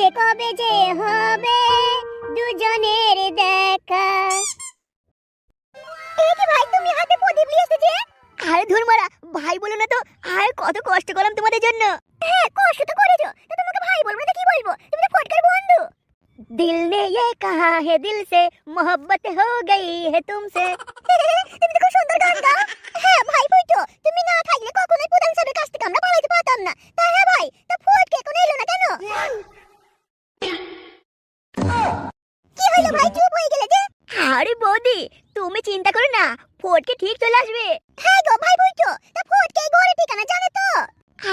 যে কবে যে হবে দুজনের দেখা। এই কি ভাই, তুমি হাতে প্রদীপ নিয়ে এসেছো? আরে ধুর মারা, ভাই বলো না তো। আর কত কষ্ট করলাম তোমাদের জন্য। হ্যাঁ, কষ্ট তো করেছো, তা তোমাকে ভাই বলবো না তো কি বলবো? তুমি তো ফটকার বন্ধু। दिल ने ये कहा है दिल से मोहब्बत हो गई है तुमसे। তুমি তো খুব সুন্দর গান গাও। হ্যাঁ ভাই বইতো, তুমি না থাকলে কখনোই প্রধান সাহেবের কাছ থেকে আমরা পালাতে পারতাম না। তা হ্যাঁ ভাই, তা ফটকে কোনো এলো না কেন? কি হলো ভাই, চুপ হয়ে গেলে যে? আরে বৌদি, তুমি চিন্তা করো না, ফটকে ঠিক চলে আসবে। হ্যাঁ গো ভাই বইতো, তা ফটকে ঘরে ঠিকানা জানে তো?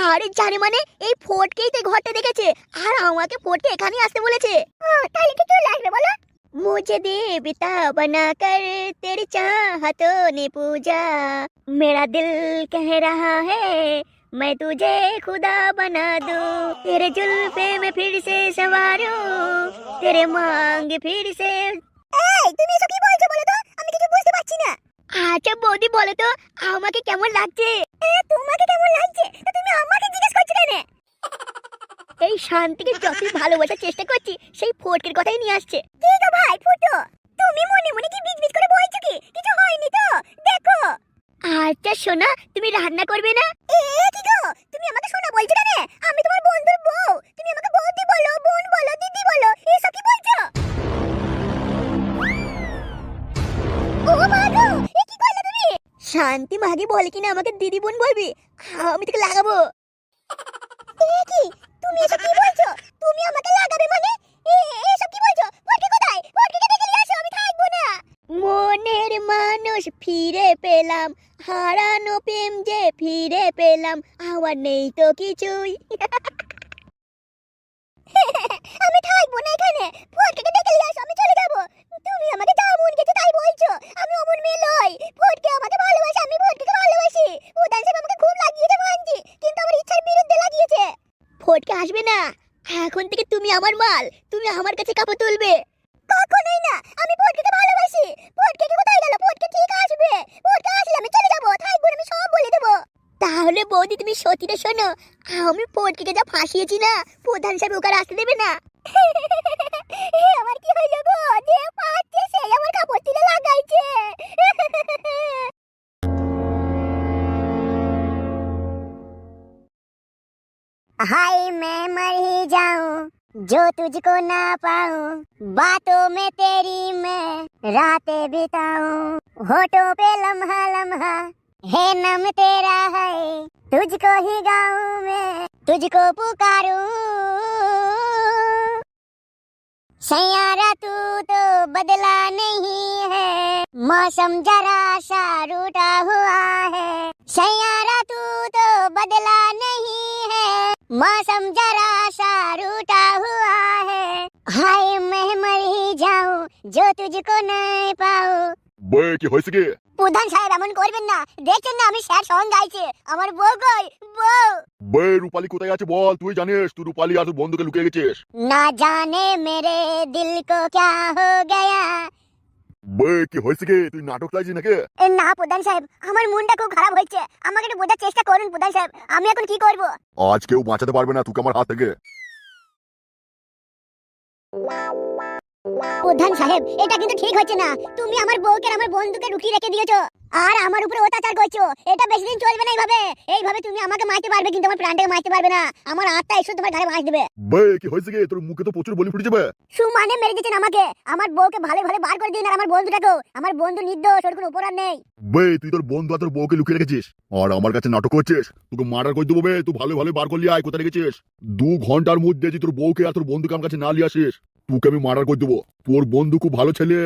আরে জানে মানে, এই ফটকেই তো ঘরটা দেখেছে, আর আমাকে ফটকে এখানেই আসতে বলেছে। তাহলে কি চলে আসবে বলো? मुझे देवता बनाकर तेरी चाहतों ने पूजा, मेरा दिल कह रहा है मैं तुझे खुदा बना दूं, तेरे जुल्फे में फिर से सवारूं, तेरे मांग फिर से। এই তুমি এসব কি বলছো বলো তো, আমি কিছু বুঝতে পারছি না। আচ্ছা বৌদি বলো তো, আমাকে কেমন লাগছে? তোমাকে কেমন লাগছে তা তুমি আমাকে জিজ্ঞেস করছো কেন? এই শান্তিকে যতই ভালোবাসার চেষ্টা করছি, সেই ফটকের কথাই নিয়ে আসছে। কি গো ভাই ফুটো, তুমি মনে মনে কি বিজবিজ করে বলছো? কি কিছু হয়নি তো? দেখো। আচ্ছা সোনা, তুমি রান্না করবে না? কি গো, তুমি আমাকে সোনা বলছো কেন? আমি তোমার বন্ধুর বউ, তুমি আমাকে বৌদি বলো, বোন বলো, দিদি বলো, এসব কি বলছো? ও মা গো, এ কি করলে তুমি? শান্তি মাগি বলে কিনা আমাকে দিদি বোন বলবি? আমি তোকে লাগাবো। কি তুমি এসব কি বলছো? তুমি আমাকে লাগাবে মানে? এসব কি বলছো? ফটকে কোথায়? ফটকে ডেকে নিয়ে আসো, আমি থাকবো না। মনের মানুষ ফিরে পেলাম, হারানো প্রেম যে ফিরে পেলাম, আমার নেই তো কিছুই। আমি থাকবো না এখানে, ফটকে ডেকে নিয়ে আসো, আমি চলে যাবো। তুমি আমাকে যা মন গেছে তাই বলছো, আমি অমন মেয়ে লই। ফটকে আমাকে ভালোবাসে, আমি ফটকে ভালোবাসি। প্রধান সাহেব আমাকে খুব লাগিয়েছে মানছি, কিন্তু আমার ইচ্ছার বিরুদ্ধে লাগিয়েছে। ফটকে আসবে না, এখন থেকে তুমি আমার মাল, তুমি আমার কাছে কাপড় তুলবে। কখনোই না, আমি ফটকে ভালোবাসি। ফটকে কোথায় গেল? ফটকে ঠিক আসবে, ফটকে আসলে আমি চলে যাবো, থাকবো না, আমি সব বলে দেবো। তাহলে বৌদি তুমি সত্যিটা শোনো, আমি ফটকে যা ফাঁসিয়েছি না, প্রধান সাহেব ওকে আসতে দেবে না। আমার কি হইল গো, যে পাচ্ছে সেই আমার কাপড় তুলে লাগাইছে। हाय मैं मर ही जाऊं जो तुझको ना पाऊं, बातों में तेरी मैं रातें बिताऊं, होठों पे लम्हा लम्हा है नम तेरा है, तुझको ही गाऊं मैं, तुझको पुकारूं। सैयारा तू तो बदला नहीं है, मौसम जरा सा रूठा हुआ है, सैयारा तू तो बदला नहीं है, मौसम जरा सा रूठा हुआ है, हाय मैं मर ही जाऊं जो तुझको नहीं पाऊं। বে কি হয়েছে কি? প্রধান সাহেব এমন করবেন না, দেখছেন না আমি স্যার সং গাইছে, আমার বউ কই? বউ বে রূপালী কোথায় আছে বল, তুই জানিস তুই রূপালী আর তোর বন্ধুকে লুকিয়ে গেছিস। না জানে মেরে দিল কো क्या हो गया। বে কি হয়েছে কি, তুই নাটক লাগছিস নাকি? না প্রধান সাহেব, আমার মনটা খুব খারাপ হচ্ছে, আমাকে একটু বোঝার চেষ্টা করুন প্রধান সাহেব, আমি এখন কি করব? আজ কেউ বাঁচাতে পারবে না তোকে আমার হাত থেকে। প্রধান সাহেব এটা কিন্তু ঠিক হচ্ছে না, তুমি আমার বউকে আর আমার বন্ধুকে লুকিয়ে রেখে দিয়েছো, আর আমার উপরে অত্যাচার করছো, এটা বেশি দিন চলবে না। এইভাবে তুমি আমাকে মারতে পারবে, কিন্তু আমার প্রাণটাকে মারতে পারবে না, আমার আত্মা এসে তোমার ঘাড়ে ভাঁজ দেবে। বে কি হয়েছে কি, তোর মুখে তো প্রচুর বলি ফুটে যাবে। সুমানে মেরে দিয়েছেন আমাকে, আমার বউকে ভালো ভালো বার করে দিন, আর আমার বন্ধুটাকেও, আমার বন্ধু নির্দোষ, ওর কোনো অপরাধ নেই। বে তুই তোর বন্ধু আর তোর বউকে লুকিয়ে রেখেছিস, আর আমার কাছে নাটক করছিস, তোকে মার্ডার করে দেবো বে। তুই ভালো ভালো বার করলি, আয় কোথায় রেখেছিস? 2 ঘন্টার মধ্যে যদি তোর বউকে আর তোর বন্ধুকে আমার কাছে না নিয়ে আসিস, তোকে আমি মার্ডার করে দেবো। তোর বন্ধু খুব ভালো ছেলে,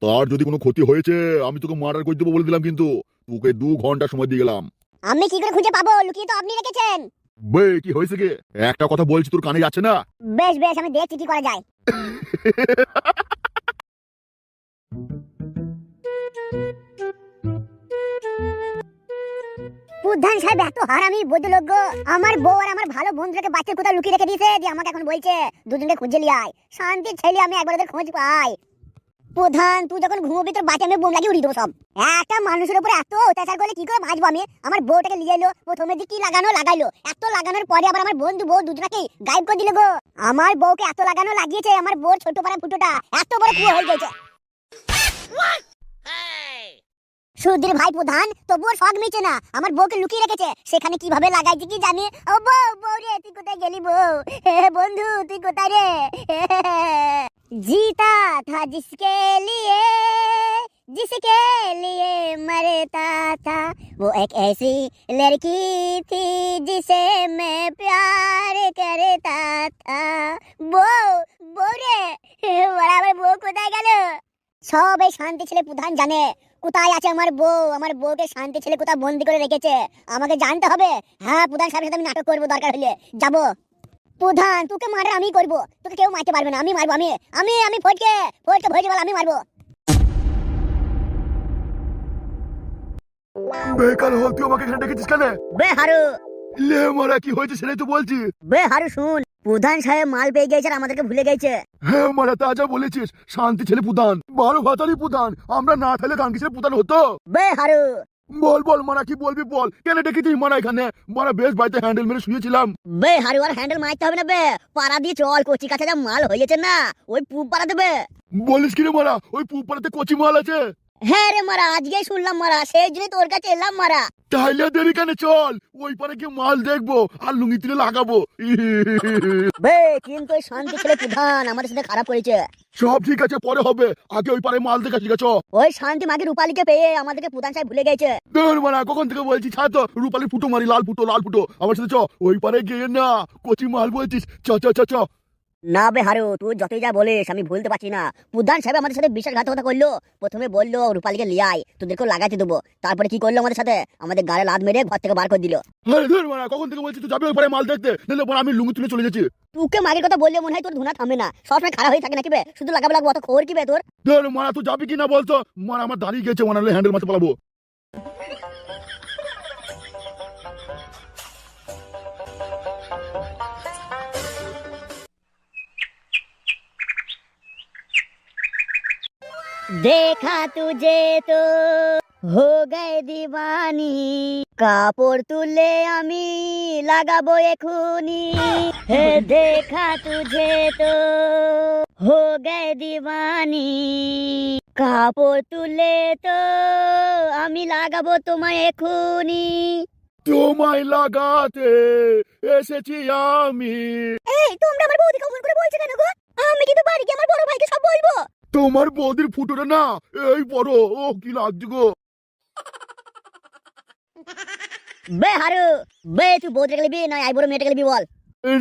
তার যদি কোনো ক্ষতি হয়েছে আমি তোকে মার্ডার করে দেবো বলে দিলাম, কিন্তু তোকে 2 ঘন্টা সময় দিয়ে গেলাম। আমি কি করে খুঁজে পাবো? লুকিয়ে তো আপনি রেখেছেন। বে কি হয়েছে কি, একটা কথা বলছি তোর কানে যাচ্ছে না? বেশ বেশ, আমি দেখছি কি করা যায়। প্রধান সাহেব এত হারামি বদলোক গো, আমার বউ আর আমার ভালো বন্ধুকে বাচ্চার কোথাও লুকিয়ে রেখে দিয়েছে, দিয়ে আমাকে এখন বলছে দুজনকে খুঁজে নিয়ে আয়। শান্তির ছেলে আমি, একবার ওদের খোঁজ পাই। প্রধান, তুই যখন ঘুমোবি তোর বাঁচা আমি বোম লাগিয়ে উড়িয়ে দেবো সব। একটা মানুষের উপরে এত অত্যাচার করলে কি করে বাঁচবো আমি? আমার বউটাকে নিয়ে এলো, প্রথমে যে কি লাগাইলো, এত লাগানোর পরে আবার আমার বন্ধু বউ দুজনাকে গায়েব করে দিল গো। আমার বউকে এত লাগানো লাগিয়েছে, আমার বউর ছোট পাড়া ফুটোটা এত বড় কুয়ো হয়ে গেছে। সুধীর ভাই প্রধান, তবুও শখ মিটছে না, আমার বউকে লুকিয়ে রেখেছে, সেখানে কিভাবে লাগাইছে কি জানি। ও বউ, বউ রে তুই কোথায় গেলি বউ? বন্ধু তুই কোথায় রে? जीता था जिसके लिए मरता था, वो एक ऐसी लड़की थी जिसे मैं प्यार करता था। বউ রে, আমার বউ কোথায় গেল? সব এই শান্তি ছেলে প্রধান জানে কোথায় আছে আমার বউ। আমার বউকে শান্তি ছেলে কোথায় বন্দি করে রেখেছে আমাকে জানতে হবে। হ্যাঁ, প্রধান সাহেবের সাথে আমি নাটক করবো, দরকার হলে যাবো। প্রধান, তোকে মারা আমি করবো, তোকে কেউ মারতে পারবে না, আমি মারবো। আমি ফটকে ভরে বল, আমি মারবো। বেকার হল, তুই আমাকে এখানে ডেকেছিস কেন? বে হারু, লে মারা, কি হয়েছে সেটাই তো বলছি। বে হারু শুন, প্রধান সাহেব মাল পেয়ে গেছে আর আমাদেরকে ভুলে গেছে। হ্যাঁ মারা, তা যা বলেছিস, শান্তি ছেলে প্রধান, 12 ভাতারি প্রধান, আমরা না থাকলে গান কিসের প্রধান হতো? বে হারু, বল মারা, কি বলবি বল, কেন ডেকেছিস মারা এখানে? মারা বেশ বাড়িতে হ্যান্ডেল মেরে শুয়েছিলাম। বে হারু, আর হ্যান্ডেল মারতে হবে না বে, পাড়া দিয়ে চল, কচি কাছে যা মাল হয়েছে না, ওই পুব পাড়া দেবে। বলিস কি রে মারা, ওই পুপাড়াতে কচি মাল আছে? হ্যাঁ রে মারা, আজকেই শুনলাম মারা, সেই জন্যই তোর কাছে এলাম মারা। তাহলে দেরি কেন, চল ওই পারে গিয়ে মাল দেখবো আর লুঙ্গি তুলে লাগাবো। বে কিন্তু ওই শান্তি ছেলে প্রধান আমাদের সাথে খারাপ করেছে। সব ঠিক আছে, পরে হবে, আগে ওই পারে মাল দেখা, ঠিক আছে? ওই শান্তি মাকে রূপালীকে পেয়ে আমাদেরকে প্রধান সাহেব ভুলে গেছে। ধর মারা, কখন থেকে বলছি ছাড় তো, রূপালি ফুটো মারি, লাল ফুটো আমার সাথে চ, ওই পারে গিয়ে না কচি মাল বলছিস, চ। না বে হারু, তুই যতই যা বলিস আমি ভুলতে পারছি না। প্রধান সাহেব আমাদের সাথে বিশ্বাসঘাতকতা করলো, প্রথমে বললো রূপালীকে লিয়ে আয়, তোদেরকেও লাগাতে দেবো, তারপরে কি করলো আমাদের সাথে, আমাদের গায়ে লাত মেরে ঘর থেকে বার করে দিল। আরে ধর মারা, কখন থেকে বলছি তুই যাবি ওই পারে মাল দেখতে, নাহলে পরে আমি লুঙ্গি তুলে চলে যাচ্ছি। তোকে মাগের কথা বললে মনে হয় তোর ধুনা থামে না, সবসময় খারাপ হয়ে থাকে নাকি বে? শুধু লাগাবে লাগবো, অত খবর কি বে তোর? ধর মারা, তুই যাবি কি না বলতো? মারা আমার দাঁড়িয়ে গেছে, মারা হ্যান্ডেল মারতে পালাবো। देखा तुझे तो हो गए दीवानी, কাপড় তুলে আমি লাগাবো এখুনি। হে দেখা তুঝে তো हो गए दीवानी, কাপড় তুলে তো আমি লাগাবো তোমায় এখুনি। তোমায় লাগাতে এসেছি আমি। এই তোমরা আমার বৌদিকে অমন করে বলছো কেন গো? আমি কিন্তু বাড়ি গিয়ে আমার বড় ভাইকে সব বলবো। তোমার বৌদির ফুটোটা না এই বড়, ও কি লাগছে গো। বে হারু, বে তুই বৌদিকে লিবি না আইবুড়ো মেয়েটাকে লিবি বল?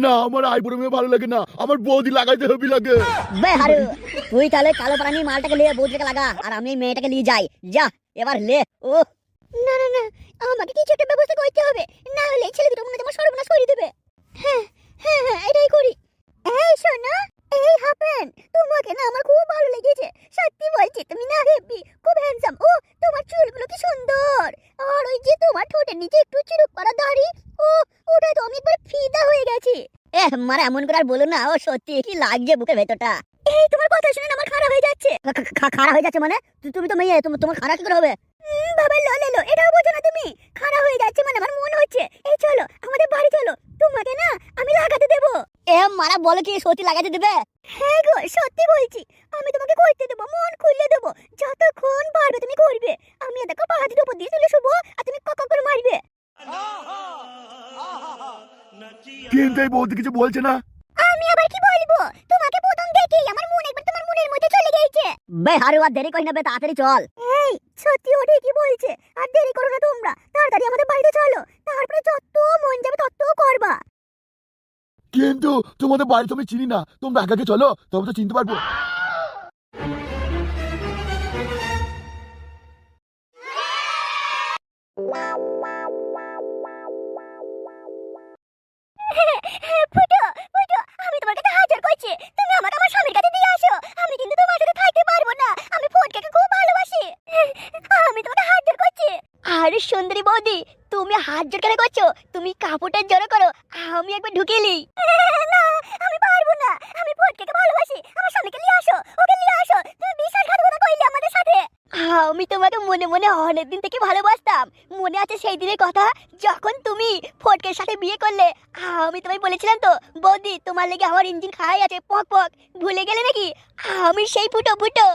না, আমার আইবুড়ো মেয়ে ভালো লাগে না, আমার বৌদি লাগাইতে হেবি লাগে। বে হারু, তুই তাহলে কালো পারানি মালটাকে লিয়ে বৌদিকে লাগা, আর আমি এই মেয়েটাকে নিয়ে যাই। যা এবার লে। ও না, আমাকে কিছু একটা ব্যবস্থা করতে হবে, না হলে ছেলে দুটো মনে তোমার সর্বনাশ করে দেবে। হ্যাঁ, এটাই করি। এই শোনো, এই হাপেন, তোমাকে না আমার খুব ভালো লেগেছে, সত্যি বলছি, তুমি না হেব্বি, খুব হ্যান্ডসাম। ও তোমার চুলগুলো কি সুন্দর, আর ওই যে তোমার ঠোঁটের নিচে একটু চিরুক করা দাড়ি, ও ওটা তো আমি একবার ফিদা হয়ে গেছি। মারা এমন করে আর বলো না, ও সত্যি কি লাগছে বুকের ভেতরটা। এই তোমার কথা শুনে আমার খারাপ হয়ে যাচ্ছে। খারাপ হয়ে যাচ্ছে মানে? তুমি তো মেয়ে, তোমার খারাপ কি করে হবে? বাবা লো, এটাও বোঝো না তুমি? খারাপ হয়ে যাচ্ছে মানে আমার মন হচ্ছে। এই চলো আমাদের বাড়ি চলো, তোমাকে না আমি লাগাতে দেবো। মারা বলে কি সত্যি লাগাতে দেবে? হ্যাঁ গো, সত্যি বলছি, আমি তোমাকে করতে দেবো, মন খুলে দেবো, যতক্ষণ পারবে তুমি করবে। আমি দেখো পাহাড়ের উপর দিয়ে চলে শুবো, আর তুমি কক করে মারবে। কিন্তু এই বৌদি কিছু বলছে না। আমি আবার কি বলবো? তোমাকে প্রথম দেখেই আমার মন একবার তোমার মনের মধ্যে চলে গেছে। বে হারু, আর দেরি করি না বে, তাড়াতাড়ি চল। এই সত্যি ও ঠিকই বলছে, আর দেরি করো না তোমরা, তাড়াতাড়ি আমাদের বাড়িতে চলো, তারপরে যত মন যাবে তত করবা। কিন্তু তোমাদের বাড়ি তো আমি চিনি না, তোমরা আগে চলো, তবে তো চিনতে পারবো। ফুটো, আমি তোমার কাছে হাজার করছি, তুমি আমাকে আমার স্বামীর কাছে দিয়ে আসো, আমি কিন্তু তোমার সাথে থাকতে পারবো না, আমি ফটকাকে খুব ভালোবাসি, আমি তোমাকে হাজার করছি। আরে সুন্দরী বৌদি, তুমি হাত জোর কেন করছো? তুমি কাপড়টা জোর করো, আমি একবার ঢুকেলি। না, আমি পারবো না, আমি ফটকাকে ভালোবাসি, আমার স্বামীকে নিয়ে আসো, ওকে নিয়ে আসো, তুমি বিশ্বাসঘাতকতা আমি তোমাকে মনে মনে অনেক দিন থেকে ভালোবাসতাম। মনে আছে সেই দিনের কথা যখন তুমি ফটকের সাথে বিয়ে করলে? আমি তোমায় বলেছিলাম তো বৌদি তোমার লেগে আমার ইঞ্জিন খাই আছে পক পক, ভুলে গেলে নাকি? আমি সেই ফুটো ফুটো,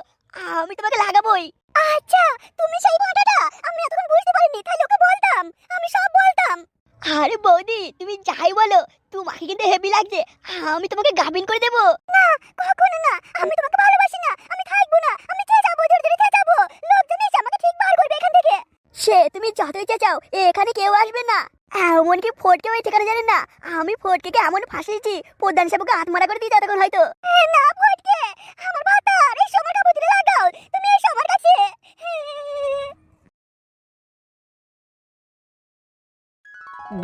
আমি তোমাকে লাগাবোই। আচ্ছা তুমি সেই ভাটাটা, আমি এতক্ষণ বুঝতে পারিনি, তাই ওকে বলতাম, আমি সব বলতাম। আরে বৌদি তুমি যাই বলো, তোমাকে কিন্তু হেভি লাগছে, আমি তোমাকে গাবিন করে দেবো। না কখনো না, আমি তোমাকে ভালোবাসি না, আমি থাকবো না, আমি চেঁচাবো, জোরে জোরে চেঁচাবো, লোকজন এসে আমাকে ঠিক বার করবে এখান থেকে। সে তুমি যতই চেঁচাও এখানে কেউ আসবে না। এমনকি ফটকে ওই ঠিকানা জানেন না, আমি ফটকে এমন ফাঁসিয়েছি প্রধান সাহেবকে আত্মমারা করে দিতে এতক্ষণ হয়তো। না ফটকে, আমার ভাতার এই সময়টা বুঝতে লাগাও, তুমি এই সবার কাছে।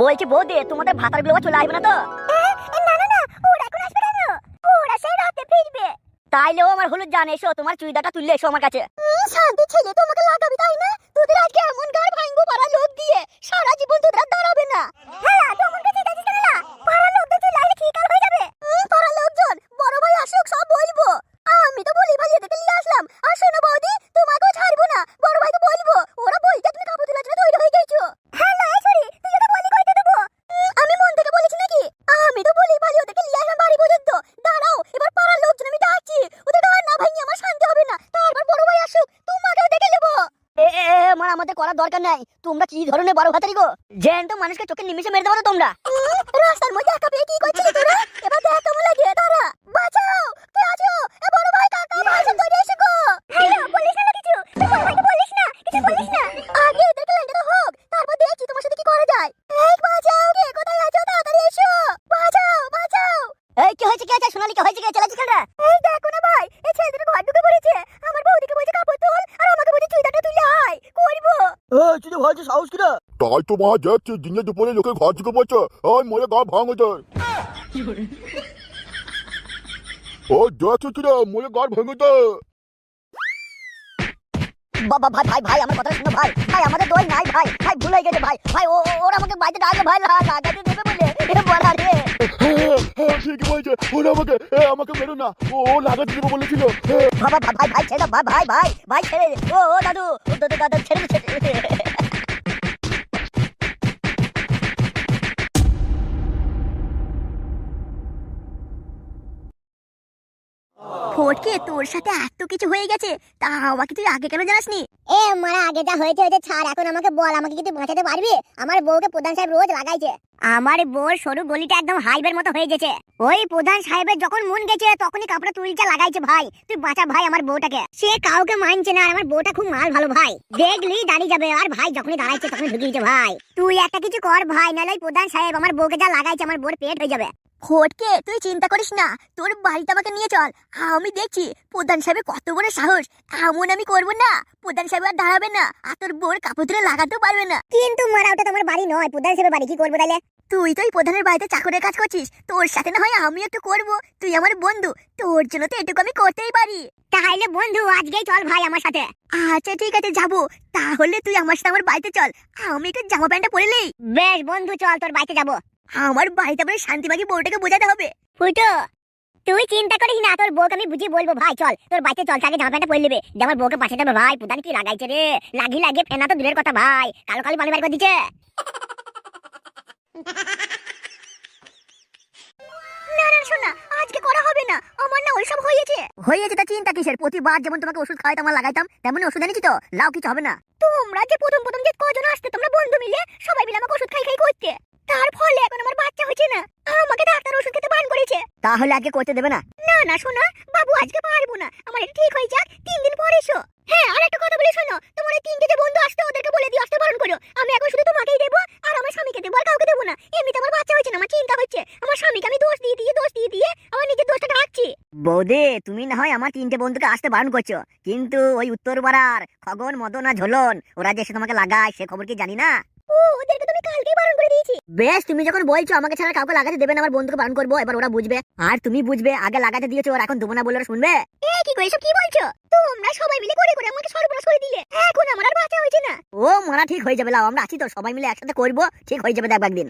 বলছি বৌদি তোমাদের ভাতার গুলো চলে আসবে না তো? না না না, ওরা এখন আসবে কেন? ওরা সেই রাতে ফিরবে। তাইলেও আমার হলুদ জান, এসো তোমার চুড়িদারটা তুললে এসো আমার কাছে। শান্তি ছেলে তোমাকে লাগাবি তাই না? তোদের আজকে এমন গাড় ভাঙবো পাড়া লোক দিয়ে, সারা জীবন তোদের দাঁড়াবে না। হ্যাঁ তোমার কাছে যাচ্ছিস কেন? না পাড়া লোকজন চলে আসলে কি কাল হয়ে যাবে? পাড়া লোকজন বড় ভাই আসুক সব বলবো। আমি তো বলি ভাই এদেরকে নিয়ে আসলাম। আর শোনো বৌদি তোমাকেও ছাড়বো না, বড় ভাইকে বলবো। ওরা বলতে তুমি কাপড় তোলার জন্য তৈরি হয়ে গেছো। হ্যাঁ না সরি, তুই ওকে বলি কইতে দেবো। আমি মন থেকে বলেছি নাকি? আমি তো বলি ভাই ওদেরকে নিয়ে আসলাম বাড়ি পর্যন্ত। দাঁড়াও এবার পাড়ার লোকজন আমি ডাকছি, ওদের গান না ভাঙি আমার শান্তি হবে না। তারপর বড় ভাই আসুক তোমাকেও দেখে নেবো। মানে আমাদের করার দরকার নাই, তোমরা কি ধরনের বড় ভাতারি গো? জ্যান্ত মানুষকে চোখের নিমিষে মেরে দেবো তোমরা। রাস্তার মধ্যে একা পেয়ে কি করছিস তোরা? এবার দেখ কেমন লাগে। তারা বাঁচাও, কে আছো? এ বড় ভাই কাকা ভাই সব ধরে এসো গো। হ্যালো বলিস না কিছু, তুই বড় ভাইকে বলিস না, কিছু বলিস না। আগে এদেরকে ল্যাংটা হোক, তারপর দেখছি তোমার সাথে কি করা যায়। এই বাঁচাও, কে কোথায় আছো? তাড়াতাড়ি এসো, বাঁচাও বাঁচাও। এই কি হয়েছে, কি হয়েছে সোনালি, কি হয়েছে, কি চালাচ্ছিস কেন? এই দেখো না ভাই, এই ছেলেটা ঘর ঢুকে পড়েছে। আমার বউদিকে বলছে কাপড় তোল, আর আমাকে বলছে চুড়িদারটা তুলে আয় করবো। এই তুই ভাইছে সাহস কিরা? তাই তো মা দেখছি দিনে দুপুরে লোকের ঘর ঢুকে পড়ছে, ওই মরে গা ভাঙে যায়। ও দেখছো কিরা মরে গা ভেঙে যায়। বাবা ভাই ভাই ভাই আমার কথা শুনো ভাই, ভাই আমাদের দই নাই ভাই, ভাই ভুল হয়ে গেছে ভাই, ভাই ওরা আমাকে বাড়িতে ডাকে ভাই, লাগাতে দেবে বলে বলা রে। ঠিকই বলছে, ওরা আমাকে মেরো না, ও লাগাতে দেবো বলেছিল। বাবা ভাই ভাই ছেড়ে ভাই ভাই ভাই ভাই ছেড়ে, ও দাদু দাদু ছেড়ে ছেড়ে। ফটকে তোর সাথে এত কিছু হয়ে গেছে, তা আমাকে তুই আগে কেন জানাসনি? এ মারা আগে যা হয়েছে হয়েছে ছাড়, এখন আমাকে বল, আমাকে কি তুই বাঁচাতে পারবি? আমার বউকে প্রধান সাহেব রোজ লাগাইছে। আমার বউর সরু গলিটা একদম হাইবের মতো হয়ে গেছে। ওই প্রধান সাহেবের যখন মন গেছে তখনই কাপড় তুলটা লাগাইছে ভাই। তুই বাঁচা ভাই আমার বউটাকে, সে কাউকে মানছে না। আমার বউটা খুব মাল ভালো ভাই, দেখলি দাঁড়িয়ে যাবে। আর ভাই যখনই দাঁড়াইছে তখনই ঢুকিয়েছে ভাই। তুই একটা কিছু কর ভাই, নাহলে ওই প্রধান সাহেব আমার বউকে যা লাগাইছে আমার বউর পেট হয়ে যাবে। ফটকে তুই চিন্তা করিস না, তোর বাড়িতে আমাকে নিয়ে চল, আমি দেখছি প্রধান সাহেবের কত বড় সাহস। এমন আমি করবো না, প্রধান সাহেব আর দাঁড়াবে না, আর তোর বউর কাপড় তুলে লাগাতেও পারবে না। কিন্তু মারা ওটা তোমার বাড়ি নয়, প্রধান সাহেবের বাড়ি, কি করবো তাহলে? তুই তো ওই প্রধানের বাড়িতে চাকরের কাজ করছিস, তোর সাথে না হয় আমি একটু করবো। তুই আমার বন্ধু, তোর জন্য তো এটুকু আমি করতেই পারি। তাহলে বন্ধু আজকেই চল ভাই আমার সাথে। আচ্ছা ঠিক আছে যাবো, তাহলে তুই আমার সাথে আমার বাড়িতে চল, আমি একটু জামা প্যান্টটা পরে নেই। বেশ বন্ধু চল তোর বাড়িতে যাবো। আমার বাড়িতে আমার শান্তিবাগী বউটাকে বোঝাতে হবে। ফুটো তুই চিন্তা করিস না, তোর বউকে আমি বুঝিয়ে বলবো। ভাই চল তোর বাড়িতে চল, তাকে জামা প্যান্টটা পরে নেবে, যে আমার বউকে পাশে যাবে। ভাই প্রধান কি লাগাইছে রে, লাগিয়ে ফেনা তো দূরের কথা ভাই, কালো কালো পানি বার করে দিচ্ছে। না না শোনা, আজকে করা হবে না, আমার না ওইসব হয়েছে তা চিন্তা কিসের? প্রতিবার যেমন তোমাকে ওষুধ খাওয়াইতাম আর লাগাইতাম, তেমন ওষুধ এনেছি তো, লাও কিছু হবে না। তোমরা যে প্রথম যে কজন আসতে তোমরা বন্ধু মিলে সবাই মিলে আমাকে ওষুধ খাই করতে, তার ফলে এখন আমার বাচ্চা হচ্ছে না, আমাকে ডাক্তার ওষুধ খেতে বারণ করেছে। তাহলে আজকে করতে দেবে না? না না শোনা বাবু, আজকে পারবো না, আমার এটা ঠিক হয়ে যাক, 3 দিন পরে এসো। হ্যাঁ আর একটা কথা বলে শোনো, তোমার এই 3টে যে বন্ধু আসতে ওদেরকে বলে দিও আসতে বারণ করো। আমি এখন শুধু তোমাকেই দেবো, আর আমার স্বামীকে দেবো, আর কাউকে দেবো না। এমনিতে আমার বাচ্চা হচ্ছে না, আমার চিন্তা হচ্ছে, আমার স্বামীকে আমি দোষ দিয়ে আমার নিজের দোষটা ঢাকছি। বৌদি তুমি না হয় আমার 3টে বন্ধুকে আসতে বারণ করছো, কিন্তু ওই উত্তর পাড়ার খগন মদন আর ঝোলন ওরা যে এসে তোমাকে লাগায় সে খবর কি জানি না? ও ওদেরকে তুমি কালকেই বারণ করে দিয়েছি। বেশ তুমি যখন বলছো আমাকে ছাড়া কাউকে লাগাতে দেবে না, আমার বন্ধুকে বারণ করবো, এবার ওরা বুঝবে আর তুমি বুঝবে। আগে লাগাতে দিয়েছো, আর এখন দেবো না বলে ওরা শুনবে? এ কি করে এসব কি বলছো? তোমরা সবাই মিলে করে আমাকে সর্বনাশ করে দিলে, এখন আমার আর বাঁচা হয়েছে না। ও মারা ঠিক হয়ে যাবে, লাও আমরা আছি তো, সবাই মিলে একসাথে করবো, ঠিক হয়ে যাবে দেখবা একদিন।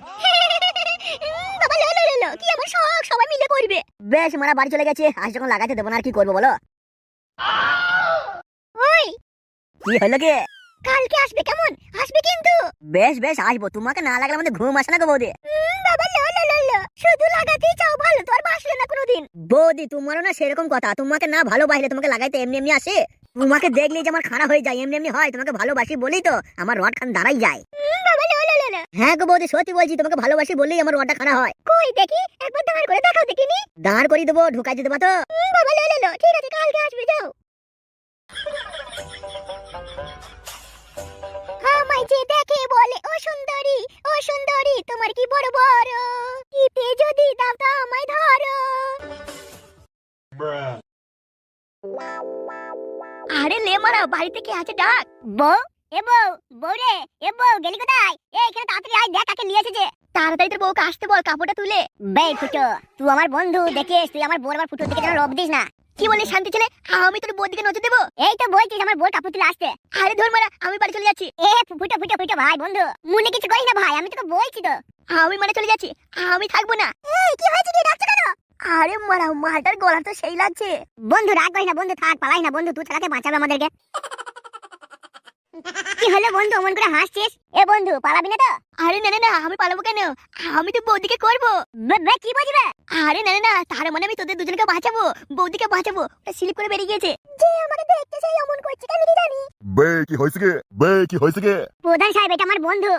বাবা লো কি আমার সবাই মিলে করবে। বেশ মারা বাড়ি চলে গেছে, আজ যখন লাগাতে দেবো না আর কি করবো বলো? ওই কি হলো কে? কালকে আসবে কেমন? আসবে কিন্তু। বেশ বেশ আসবো, তোমাকে না লাগলে আমাদের ঘুম আসে না গো বৌদি। বাবা লো লো লো লো, শুধু লাগাতেই চাও, ভালো তো আর বাসলে না কোনোদিন। বৌদি তোমারও না সেরকম কথা, তোমাকে না ভালোবাসলে তোমাকে লাগাইতে এমনি এমনি আসে? তোমাকে দেখলেই যে আমার খারাপ হয়ে যায়, এমনি এমনি হয়। তোমাকে ভালোবাসি বলেই তো আমার রড খান দাঁড়াই যায়। বাবা লো লো লো লো। হ্যাঁ গো বৌদি সত্যি বলছি, তোমাকে ভালোবাসি বলেই আমার রডটা খারাপ হয়। কই দেখি, একবার দাঁড় করে দেখাও দেখিনি। দাঁড় করে দেবো, ঢুকাই দিতে পারো? বাবা লো লো লো, ঠিক আছে কালকে আসবে, যাও। আমায় যে দেখে বলে ও সুন্দরী, ও সুন্দরী, তোমার কি বড় বড় টিপে যদি দাও তা আমায় ধরো। আরে লে মারা, বাড়িতে কে আছে ডাক? বউ, এ বউ, বউ রে, এ বউ গেলি কোথায়? এখানে তাড়াতাড়ি আয়, দেখ কাকে নিয়ে এসেছে। তাড়াতাড়ি তোর বউকে আসতে বল, কাপড়টা তুলে। বে ফুটো, তুই আমার বন্ধু, দেখিস তুই আমার বউর আবার ফুটোর দিকে যেন লোভ দিস না। কি বলিস শান্তি ছেলে, আমি তোর বউর দিকে নজর দেবো? এই তো বলছিস আমার বউর কাপড় তুলে আসতে। আরে ধর মারা, আমি বাড়ি চলে যাচ্ছি। এ ফুটো ফুটো ফুটো ভাই বন্ধু, মনে কিছু করিস না ভাই, আমি তোকে বলছি তো। আমি মানে চলে যাচ্ছি, আমি থাকবো না। এই কি হয়েছে, কি ডাকছো কেন? আরে মারা, মালটার গলা তো সেই লাগছে। বন্ধু রাগ করিস না, বন্ধু থাক, পালাই না বন্ধু, তুই ছাড়াতে বাঁচাবে আমাদেরকে। কি হলো বন্ধু, অমন করে হাসছিস? এ বন্ধু পালাবি না তো? আরে না না না, আমি পালাবো কেন? আমি তো বৌদিকে করবো। কি বুঝবে? আরে না না না, তার মানে আমি তোদের দুজনকে বাঁচাবো, বৌদিকে বাঁচাবো। ওটা স্লিপ করে বেরিয়ে গেছে। যে আমাকে দেখতে চাই অমন করছে, আমি কি জানি। বে কি হয়েছে কে? বে কি হয়েছে কে? প্রধান সাহেব, এটা আমার বন্ধু।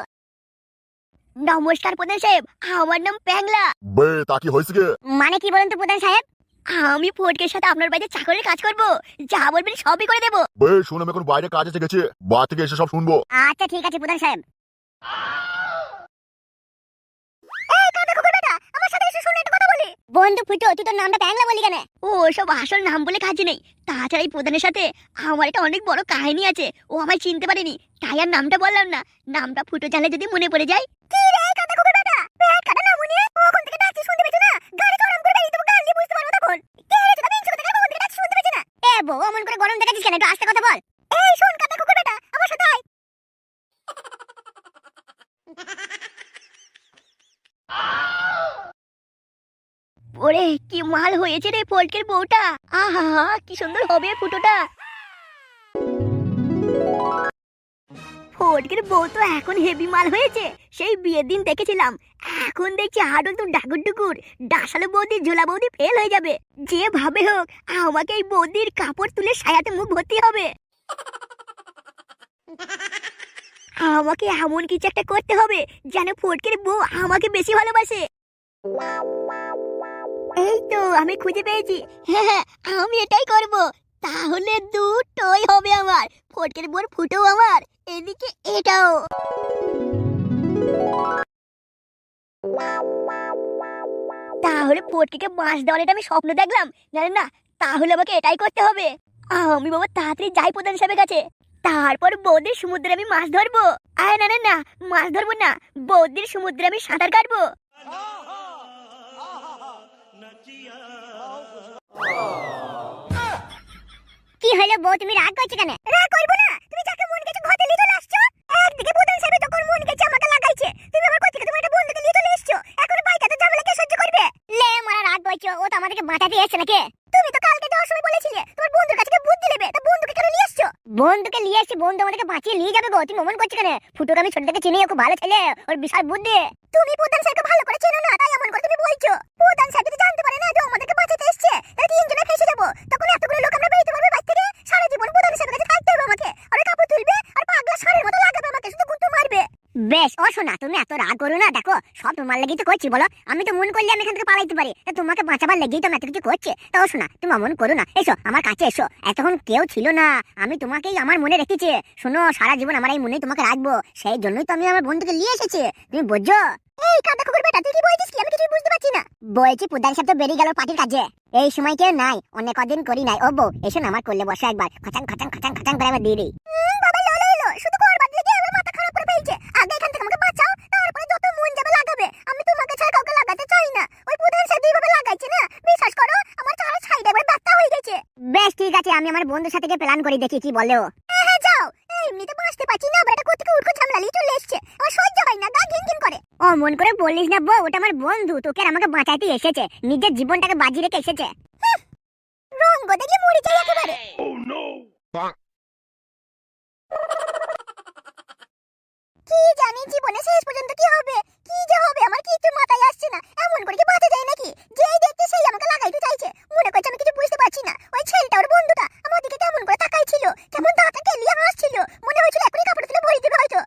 নমস্কার প্রধান সাহেব, আমার নাম প্যাংলা। বে তা কি হয়েছে কে? মানে কি বলেন তো প্রধান সাহেব? আমি ফটকের সাথে আপনার বাড়িতে চাকরের কাজ করব, যা বলবেন সবই করে দেব। বে শুন, আমি এখন বাইরে কাজ এসে গেছে, বাড়ি থেকে এসে সব শুনবো। আচ্ছা ঠিক আছে প্রধান সাহেব। এই কাদা কুকুরটা, আমার সাথে এসে শুনে একটা কথা বলি। বন্ধু ফুটো, তুই তোর নামটা প্যাংলা বলি কেন? ও সব আসল নাম বলে কাজ নেই। তাছাড়া এই প্রধানের সাথে আমার একটা অনেক বড় কাহিনী আছে, ও আমায় চিনতে পারেনি, তাই আর নামটা বললাম না। নামটা ফুটো জানলে যদি মনে পড়ে যায়। কি রে কাদা কুকুরটা, পেট কাটা না মনে? ওখান থেকে ডাকছি শুনতে পেছ না? গাড়ি চড়াম করে বেরিয়ে দেবো, গান দিয়ে বুঝতে পারবো তখন। কে রে তোরা বিঞ্চু থেকে ওখান থেকে ডাকছি শুনতে পেছ না? এ বউ, অমন করে গরম দেখাচ্ছিস কেন? একটু আস্তে কথা বল। এই শোন কাদা কুকুরটা, আমার সাথে আয়। ওরে কি মাল হয়েছে রে ফটকের বউটা। আহা কি সুন্দর হবে ফুটোটা। ফটকের বউ তো এখন হেভি মাল হয়েছে, সেই বিয়ের দিন দেখেছিলাম। এখন দেখছি হাড় একদম ডাকুর ডুকুর। ডাসালো বৌদি, ঝোলা বৌদি ফেল হয়ে যাবে। যে ভাবে হোক আমাকে এই বৌদির কাপড় তুলে সায়াতে মুখ ভর্তি হবে। আমাকে এমন কিছু একটা করতে হবে যেন ফটকের বউ আমাকে বেশি ভালোবাসে। এই তো আমি খুঁজে পেয়েছি। হ্যাঁ হ্যাঁ, আমি এটাই করব। তাহলে দুটোই হবে আমার, ফটকের বউর ফুটো আমার, এদিকে এটাও। তাহলে ফটকে মাছ দেওয়ার এটা আমি স্বপ্ন দেখলাম, জানেন না? তাহলে আমাকে এটাই করতে হবে। আমি বাবা তাড়াতাড়ি যাই প্রধান সাহেবের কাছে, তারপর বৌদির সমুদ্রে আমি মাছ ধরবো। আরে না না না, মাছ ধরবো না, বৌদির সমুদ্রে আমি সাঁতার কাটবো। কি হলো বউ, তুমি রাগ করছো কেন? রাগ করব না, তুমি যাকে মন গেছে ঘরে নিয়ে চলে আসছো। একদিকে প্রধান সাহেব তখন মন গেছে আমাকে লাগাইছে, তুমি আবার কোথা থেকে তোমার একটা বন্ধুকে নিয়ে চলে এসছো। এখন বাইকে তো ঝামেলা কে সহ্য করবে? লে মারা, রাগ করছো, ও তো আমাদেরকে বাঁচাতে এসেছে নাকি? তুমি তো কালকে যাওয়ার সময় বলেছিলে তোমার বন্ধুর কাছে বুদ্ধি নেবে, তা বন্ধুকে কেন নিয়ে এসছো? বন্ধুকে নিয়ে এসেছি, বন্ধু আমাদেরকে বাঁচিয়ে নিয়ে যাবে গো। তুমি মন করছো কেন? ফুটোকে আমি ছোট থেকে চিনি, ও খুব ভালো ছেলে, ওর বিশাল বুদ্ধি। তুমি প্রধান সাহেবকে ভালো করে চেনো না, তাই এমন করে তুমি বলছো। প্রধান সাহেব যদি জানতে পারে না যে আমাদেরকে বাঁচাতে এসেছে, তাহলে তিনজনে ফেঁসে যাবো। তখন এতগুলো লোক আমরা বেরিয়ে পারবে বাড়ি থেকে? সারা জীবন প্রধান সাহেবের কাছে থাকতে হবে আমাকে, আর কাপড় তুলবে আর পাগলা ষাঁড়ের মতো লাগাবে আমাকে, শুধু গুঁতো মারবে। বেশ ও শোনা, তুমি এত রাগ করো না। দেখো সব তোমার লেগেই তো করছি, বলো? আমি তো মন করলে আমি এখান থেকে পালাইতে পারি, তা তোমাকে বাঁচাবার লেগেই তো আমি এত কিছু করছি। তো ও শোনা, তুমি অমন করো না, এসো আমার কাছে এসো। এতক্ষণ কেউ ছিল না, আমি তোমাকেই আমার মনে রেখেছি। শোনো, সারা জীবন আমার এই মনেই তোমাকে রাখবো, সেই জন্যই তো আমি আমার বন্ধুকে নিয়ে এসেছি, তুমি বুঝছো? এই কাদা কুকুর বেটা, তুই কি বলছিস কি? আমি কিছুই বুঝতে পারছি না। বলছি প্রধান সাহেব তো বেরিয়ে গেল পার্টির কাজে, এই সময় কেউ নাই, অনেক কদিন করি নাই। ও বউ এসো না, আমার করলে বসে একবার খচাং খচাং খচাং খচাং করে আমার দিয়ে দিই। বাবা লো লো লো, শুধু করবার দিকে আমার মাথা খারাপ করে ফেলছে। আগে এখান থেকে আমাকে বাঁচাও, তারপরে যত মন যাবে লাগাবে। আমি তোমাকে ছাড়া কাউকে লাগাতে চাই না। ওই প্রধান সাহেব যেভাবে লাগাইছে না, বিশ্বাস করো আমার চার সাইডে একবার ব্যথা হয়ে গেছে। বেশ ঠিক আছে, আমি আমার বন্ধুর সাথে গিয়ে প্ল্যান করে দেখি কি বলে ও। হ্যাঁ যাও, এমনিতে বাঁচতে পারছি না, আবার এটা কোথা থেকে উঠকো ঝামেলা নিয়ে চলে এসছে, আমার সহ্য হয় না, গা ঘিন ঘিন করে। ও মন করে বলিস না বউ, ওটা আমার বন্ধু, তোকে আর আমাকে বাঁচাইতে এসেছে, নিজের জীবনটাকে বাজি রেখে এসেছে। রঙ্গ দেখি মরে যাই একেবারে। কি জানি জীবনে শেষ পর্যন্ত কি হবে, কি যে হবে আমার কিছু মাথায় আসছে না। এমন করে কি বাঁচা যায় নাকি? যেই দেখতে সেই আমাকে লাগাইতে চাইছে, মনে করছে আমি কিছু বুঝতে পারছি না। ওই ছেলেটা ওর বন্ধুটা আমার দিকে কেমন করে তাকাই ছিল, কেমন দাঁতটা কেলিয়ে হাসছিল, মনে হয়েছিল এখনই কাপড় তুলে ভরে দিবে হয়তো।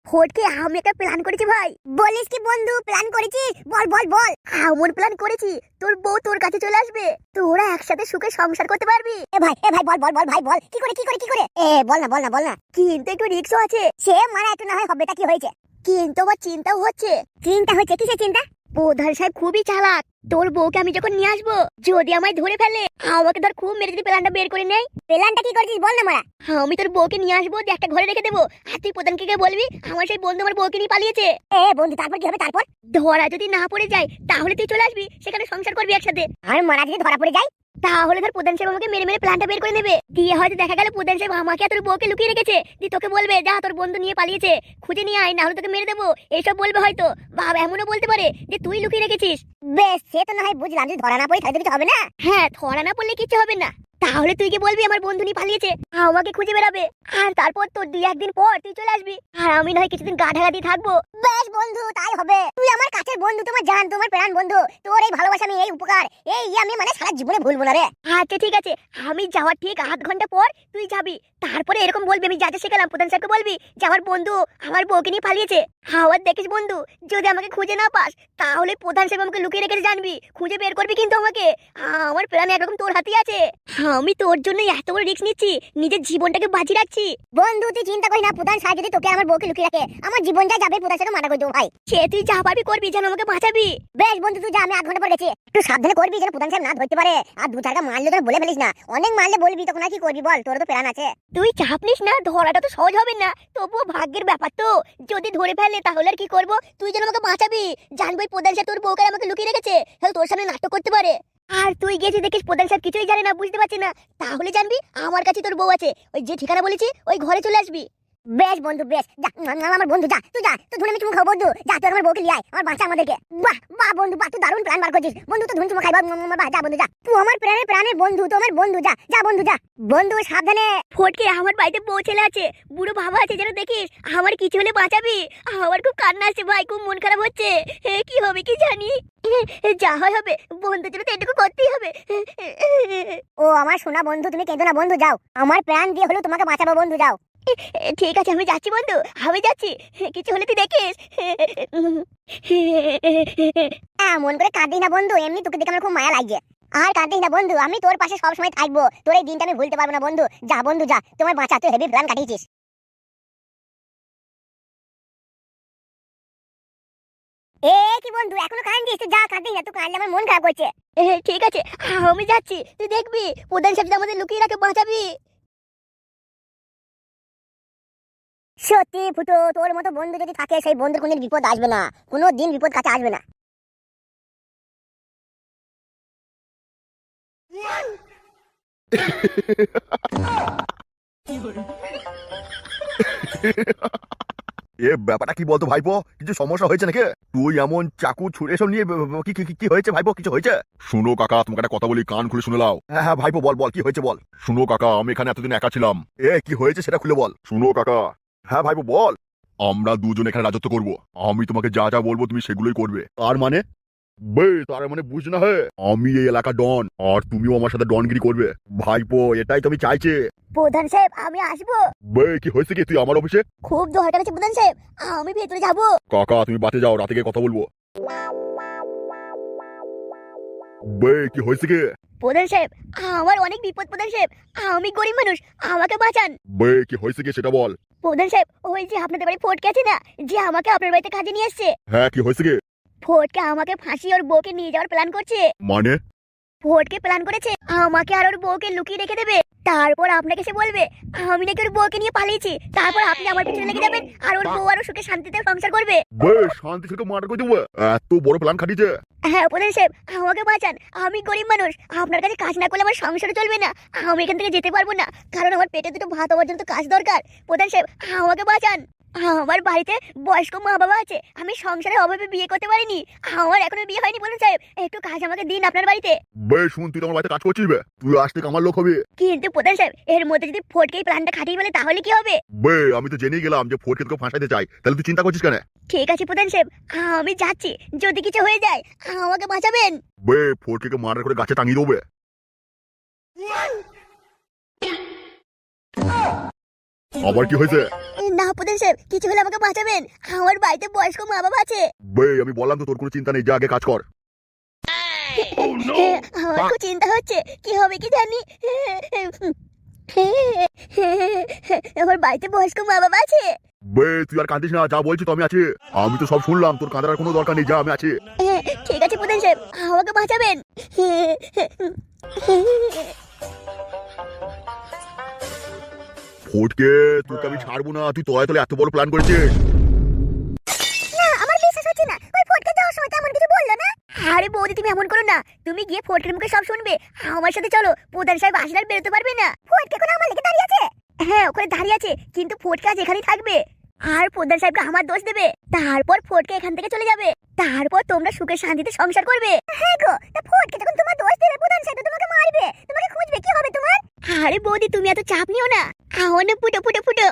ফটকে আমি একটা প্ল্যান করেছি ভাই। বলিস কি বন্ধু, প্ল্যান করেছিস? বল বল বল। এমন প্ল্যান করেছি তোর বউ তোর কাছে চলে আসবে, তোরা একসাথে সুখে সংসার করতে পারবি। এ ভাই বল বল বল ভাই বল, কি করে কি করে কি করে? বল না বল না বল না। কিন্তু একটু রিস্কও আছে। সে মারা একটু না হয় হবে, তা কি হয়েছে? কিন্তু আবার চিন্তাও হচ্ছে। চিন্তা হচ্ছে? কিসের চিন্তা? প্রধান সাহেব খুবই চালাক। তোর বউকে আমি যখন নিয়ে আসবো, যদি আমায় ধরে ফেলে, আমাকে ধর খুব মেরে যদি প্ল্যানটা বের করে নেয়। প্ল্যানটা কি করেছিস বল না মারা। আমি তোর বউকে নিয়ে আসবো, দিয়ে একটা ঘরে রেখে দেবো, আর তুই প্রধানকে গিয়ে বলবি আমার সেই বন্ধু আমার বউকে নিয়ে পালিয়েছে। বন্ধু তারপর কি হবে? তারপর ধরা যদি না পড়ে যায় তাহলে তুই চলে আসবি, সেখানে সংসার করবি একসাথে। আর মারা যদি ধরা পড়ে যায় তাহলে ধর প্রধান সাহেব আমাকে মেরে মেরে প্ল্যানটা বের করে নেবে, দিয়ে হয়তো দেখা গেল প্রধান সাহেব আমাকে আর তোর বউকে লুকিয়ে রেখেছে, দিয়ে তোকে বলবে যা তোর বন্ধু নিয়ে পালিয়েছে, খুঁজে নিয়ে আয়, না হলে তোকে মেরে দেবো, এইসব বলবে হয়তো। বাবা এমনও বলতে পারে যে তুই লুকিয়ে রেখেছিস। বেশ, সে তো না হয় বুঝলাম, যদি ধরা না পড়ে তাহলে কিছু হবে না। হ্যাঁ, ধরা না পড়লে কিছু হবে না। তাহলে তুই কি বলবি আমার বন্ধু নিয়ে পালিয়েছে, আমাকে খুঁজে বেড়াবে, আর তারপর তোর 2-1 দিন পর তুই চলে আসবি, আর আমি না হয় কিছুদিন গা ঢাকা দিয়ে থাকবো। বেশ বন্ধু, তাই হবে। তুই আমার কাছের বন্ধু, তোমার জান, তোমার প্রাণ বন্ধু, তোর এই ভালোবাসা, আমি এই উপকার, এই আমি মানে সারা জীবনে ভুলবো না রে। আচ্ছা ঠিক আছে, আমি যাওয়ার ঠিক আধ ঘন্টা পর তুই যাবি, তারপরে এরকম বলবি, আমি যা যা শেখালাম প্রধান সাহেবকে বলবি যে আমার বন্ধু আমার বউকে নিয়ে পালিয়েছে। আবার দেখিস বন্ধু, যদি আমাকে খুঁজে না পাস তাহলে প্রধান সাহেব আমাকে লুকিয়ে রেখেছে জানবি, খুঁজে বের করবি কিন্তু আমাকে। আমার প্রাণ একরকম তোর হাতেই আছে, আমি তোর জন্য এত বড় রিস্ক নিচ্ছি, নিজের জীবনটাকে বাজি রাখছি। বন্ধু তুই চিন্তা করিস না, প্রধান সাহেব যদি তোকে আমার বউকে লুকিয়ে রাখে, আমার জীবনটা যাবে, প্রধান সাহেব মানা করে দেবো ভাই। সে তুই যা পারবি করবি, যেন আমাকে বাঁচাবি। বেশ বন্ধু তুই যা, আমি আধ ঘন্টা পর গেছি, একটু সাবধানে করবি যেন প্রধান সাহেব না ধরতে পারে। আর 2-4টা মারলে তোর বলে ফেলিস না, অনেক মারলে বলবি, তখন আর কি করবি বল, তোর তো প্রাণ আছে। তুই চাপ নিস না, ধরাটা তো সহজ হবে না, তবুও ভাগ্যের ব্যাপার তো, যদি ধরে ফেলে তাহলে আর কি করবো। তুই যেন আমাকে বাঁচাবি, জানবি প্রধান সাহেব তোর বউকে আমাকে লুকিয়ে রেখেছে, তাহলে তোর সামনে নাটক করতে পারে। আর তুই গেছিস দেখিস প্রধান সাহেব কিছুই জানে না, বুঝতে পারছি না, তাহলে জানবি আমার কাছে তোর বউ আছে, ওই যে ঠিকানা বলেছি ওই ঘরে চলে আসবি। বেশ বন্ধু বেশ, যা আমার বন্ধু, যা তুই যা, তুই ধরে আমি চুমু খাবো বন্ধু, যা তুই আমার বউকে নিয়ে আয়, আমার বাঁচা আমাদেরকে। বাহ বাহ বন্ধু বাহ, তুই দারুণ প্ল্যান বার করছিস বন্ধু, তো ধুন চুমু খাইবা, বাহ যা বন্ধু যা, তুই আমার প্রাণের প্রাণের বন্ধু, তো আমার বন্ধু, যা যা বন্ধু যা। বন্ধু সাবধানে। ফটকে আমার বাড়িতে বউ ছেলে আছে, বুড়ো বাবা আছে, যেন দেখিস আমার কিছু হলে বাঁচাবি। আমার খুব কান্না আসছে ভাই, খুব মন খারাপ হচ্ছে, কি হবে কি জানি। যা হয় হবে, বন্ধুর জন্য তো এটুকু করতেই হবে। ও আমার সোনা বন্ধু, তুমি কেঁদো না বন্ধু, যাও, আমার প্রাণ দিয়ে হলেও তোমাকে বাঁচাবো বন্ধু, যাও। ঠিক আছে আমি যাচ্ছি বন্ধু, আমি যাচ্ছি, কিছু হলে তুই দেখিস। এমন করে কাঁদিস না বন্ধু, এমনি তোকে দেখে আমার খুব মায়া লাগছে। আর কাঁদিস না বন্ধু, আমি তোর পাশে সবসময় থাকবো, তোর এই দিনটা আমি ভুলতে পারবো না বন্ধু, যা বন্ধু যা, তোমার বাঁচা, তুই হেভি প্ল্যান কাটিয়েছিস। কি বন্ধু এখনো কাঁদিস? তুই যা, কাঁদিস না, তুই কাঁদলে আমার মন খারাপ করছে। ঠিক আছে আমি যাচ্ছি, তুই দেখবি প্রধান সাহেব আমাদের লুকিয়ে রাখে, বাঁচাবি। সত্যি ফুটো, তোর মতো বন্ধু যদি থাকে, সেই বন্ধুর কোনদিন বিপদ আসবে না, কোনো দিন বিপদ কাছে আসবে না। এ ব্যাপারটা কি বলতো ভাইপো, কিছু সমস্যা হয়েছে নাকি? তুই এমন চাকু ছুরি এসব নিয়ে কি কি কি হয়েছে ভাইপো, কিছু হয়েছে? শুনো কাকা, তোমাকে একটা কথা বলি, কান খুলে শুনে নাও। হ্যাঁ হ্যাঁ ভাইপো বল বল, কি হয়েছে বল। শুনো কাকা, আমি এখানে এতদিন একা ছিলাম। কি হয়েছে সেটা খুলে বল। শুনো কাকা। হ্যাঁ ভাইপো বল। আমরা দুজন এখানে রাজত্ব করব, আমি তোমাকে যা যা বলবো তুমি সেগুলোই করবে। আর মানে? তার মানে বুঝ না, হে আমি এই এলাকা ডন, আর তুমিও আমার সাথে ডনগিরি করবে। ভাইপো এটাই তুমি চাইছে? প্রধান সাহেব আমি আসবো। কি হয়েছে কি, তুই আমার অফিসে? খুব দরকার আছে প্রধান সাহেব, আমি ভেতরে যাবো। কাকা তুমি বাতে যাও, রাতে গিয়ে কথা বলবো। কি হয়েছে কি? প্রধান সাহেব আমার অনেক বিপদ, প্রধান সাহেব আমি গরিব মানুষ, আমাকে বাঁচান। কি হয়েছে কি সেটা বল। প্রধান সাহেব ওই যে আপনাদের বাড়ি ফটকে আছে না, যে আমাকে আপনার বাড়িতে কাজে নিয়ে এসছে, হ্যাঁ কি হয়েছে কি? ফটকে আমাকে ফাঁসি ওর বউকে নিয়ে যাওয়ার প্ল্যান করছে। মানে? ফটকে প্ল্যান করেছে আমাকে আর ওর বউকে লুকিয়ে রেখে দেবে, তারপর আপনাকে সে বলবে আমি নাকি ওর বউকে নিয়ে পালিয়েছি, তারপর আপনি আমার পিছনে লেগে যাবেন, আর ওর বউ আরো সুখে শান্তিতে সংসার করবে। শান্তি থেকে মার্ডার করে দেবো, এত বড় প্ল্যান খাটিয়েছে? হ্যাঁ প্রধান সাহেব আমাকে বাঁচান, আমি গরিব মানুষ, আপনার কাছে কাজ না করলে আমার সংসার চলবে না, আমি এখান থেকে যেতে পারবো না, কারণ আমার পেটে দুটো ভাত হওয়ার জন্য তো কাজ দরকার। প্রধান সাহেব আমাকে বাঁচান। আমার বাড়িতে বয়স্ক মা বাবা আছে, আমি সংসারের অভাবে বিয়ে করতে পারিনি। আমার এখনো বিয়ে হয়নি প্রধান সাহেব, একটু কাজ আমাকে দিন আপনার বাড়িতে। বে শুন, তুই তো আমার বাড়িতে কাজ করছিস বে, তুই আজ থেকে আমার লোক হবি। কিন্তু প্রধান সাহেব, এর মধ্যে যদি ফটকেই প্ল্যানটা খাটিয়ে ফেলে তাহলে কি হবে? বে আমি তো জেনেই গেলাম যে ফোরকে তোকে ফাঁসাইতে চাই, তাহলে তুই চিন্তা করছিস কেন? ঠিক আছে প্রধান সাহেব, আমি যাচ্ছি, যদি কিছু হয়ে যায় আমাকে বাঁচাবেন। বে ফোরকে মার্ডার করে গাছে টাঙিয়ে দেবো বে। আবার কি হয়েছে? না প্রধান সাহেব, কিছু হলে আমাকে বাঁচাবেন, আমার বাড়িতে বয়স্ক মা বাবা আছে। বে আমি বললাম তো তোর কোনো চিন্তা নেই, যা আগে কাজ কর। আমার খুব চিন্তা হচ্ছে, কি হবে কি জানি। আমার বাড়িতে বয়স্ক মা বাবা আছে। বে তুই আর কাঁদিস না, যা বলছি তো আমি আছি। আমি তো সব শুনলাম, তোর কাঁদার কোনো দরকার নেই, যা আমি আছি। ঠিক আছে প্রধান সাহেব, আমাকে বাঁচাবেন। ফোরকে তোকে আমি ছাড়বো না, তুই তলে তলে এত বড় প্ল্যান করেছিস। না, আমার বিশ্বাস হচ্ছে না, ওই ফটকে যাওয়ার সময় তেমন কিছু বললো না। আরে বৌদি, তুমি এমন করো না, তুমি গিয়ে ফটকের মুখে সব শুনবে। আমার সাথে চলো, প্রধান সাহেব আসলে আর বেরোতে পারবে না। ফটকে কোনো আমার লেগে দাঁড়িয়ে আছে? হ্যাঁ, ওখানে দাঁড়িয়ে আছে, কিন্তু ফটকে আজ এখানেই থাকবে। আর প্রধান সাহেবকে আমার দোষ দেবে, তারপর ফটকে এখান থেকে চলে যাবে, তারপর তোমরা সুখে শান্তিতে সংসার করবে। হ্যাঁ গো, তা ফটকে যখন তোমার দোষ দেবে, প্রধান সাহেব তোমাকে মারবে, তোমাকে খুঁজবে, কি হবে তোমার? আরে বৌদি, তুমি এত চাপ নিও না, আওয়ানে ফুটো ফুটো ফুটো,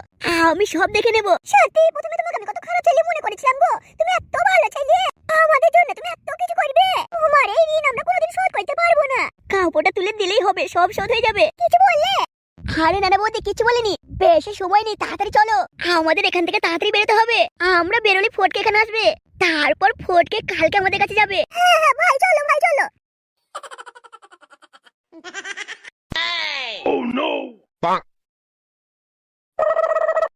আমি সব দেখে নেব। সত্যি প্রথমে তোমাকে আমি কত খারাপ ছেলে মনে করেছিলাম গো, তুমি এত ভালো ছেলে, আমাদের জন্য তুমি এত কিছু করবে। তোমার এই ঋণ আমরা কোনোদিন শোধ করতে পারবো না। কাপড়টা তুলে দিলেই হবে, সব শোধ হয়ে যাবে। কিছু বললে? আরে নানা বৌদি, কিছু বলিনি, বেশি সময় নেই, তাড়াতাড়ি চলো, আমাদের এখান থেকে তাড়াতাড়ি বেরোতে হবে। আমরা বেরোলে ফটকে এখানে আসবে, তারপর ফটকে কালকে আমাদের কাছে যাবে। হ্যাঁ হ্যাঁ ভাই, চলো।